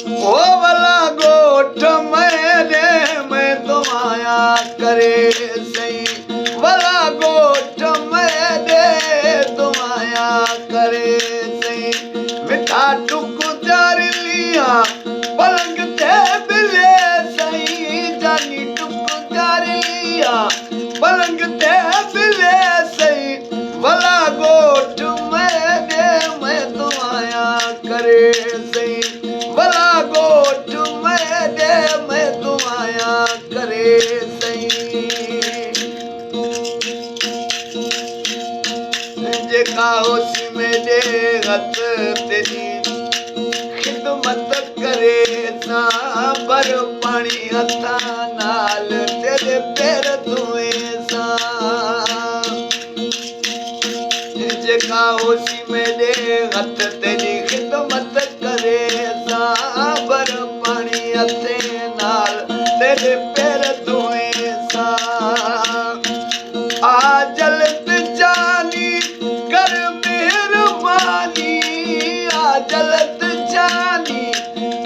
ओ वाला गोठ मैं तो आया करे सही वाला गोठ तो आया करे सही मिठा टुक जार लिया पलंग ते बिले सही जानी टुक जार लिया पलंग ते बिले सही वाला गोठ मैं तो आया करे सही भला गोठ मैं तो आया करे सही जेका होसी मेरे हथ तेरी खिदमत करे सा पर पानी हथा नाल तेरे पैर धोए सा जेका होसी मेरे हथ तेरी खिदमत करे सा पर पानी हथे नाल तेरे पैर धोए सा आ जलत जानी कर मेहरबानी आ जलत जानी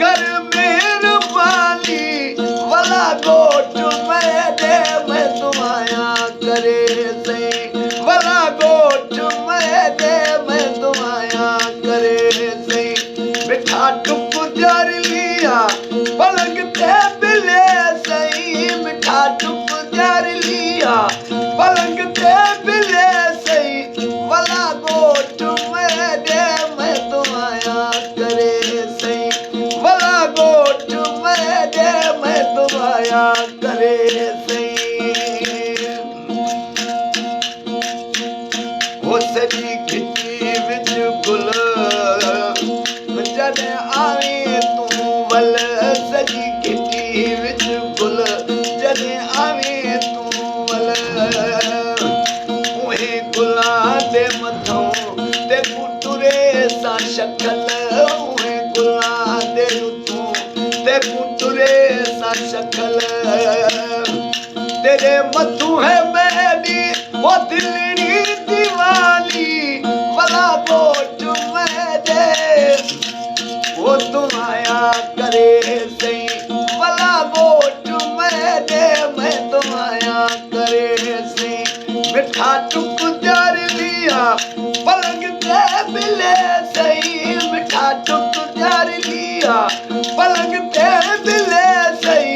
कर मेहरबानी वाला गोठ मैं तुम आया करे से वाला गोठ मैं तुम आया करे से मिठा टुक जार लिया पलंग ते बिले सही मिठा टुक जार लिया पलंग ते बिले सही वाला गोठ मैं तुम आया करे सही वाला गोठ मैं तुम आया करे सही वो सजी खिची विच गुल जने आवे तू वल सजी खिची विच गुल जने आवे तू वल उहे गुला दे मथों ते कुटुरे सा शक्ल उहे गुला दे तू ते कुटुरे सा शक्ल तेरे मथू है मेरी वो दिलनी दीवानी वाला गोठ वो तुम आया करे सही वाला गोठ मैं तुम आया करे सही मिठा टुक जार लिया पलंग ते बिले सही मिठा टुक जार लिया पलंग ते बिले सही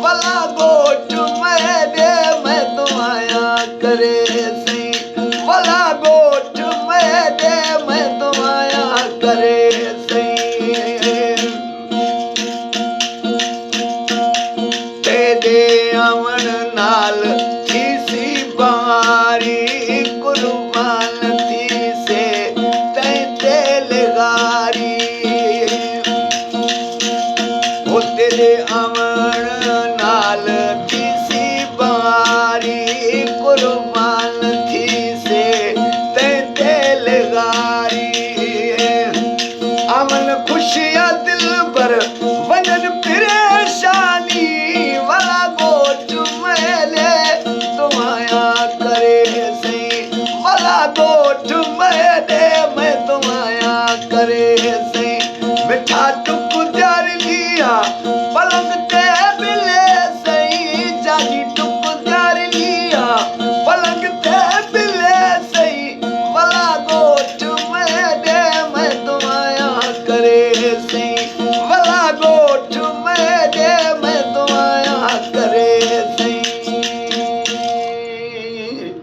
वाला गोठ मैं तुम आया करे सही वाला गोठ मैं तुम आया करे अमन नाल किसी बारी कुर्बान थी से तेल गारी ओ तेरे अमन नाल किसी बारी कुर्बान थी से तेल गारी अमन खुशियां दिल पर वजन परेशानी वाला गोठ तुम आया करे सही वाला गोठ मैं तुम आया करे सही मिठा टुक जार लिया पलंग ते बिले सही जानी टुक जार लिया पलंग ते बिले सही वाला गोठ मैं तुम आया करे सही वाला गोठ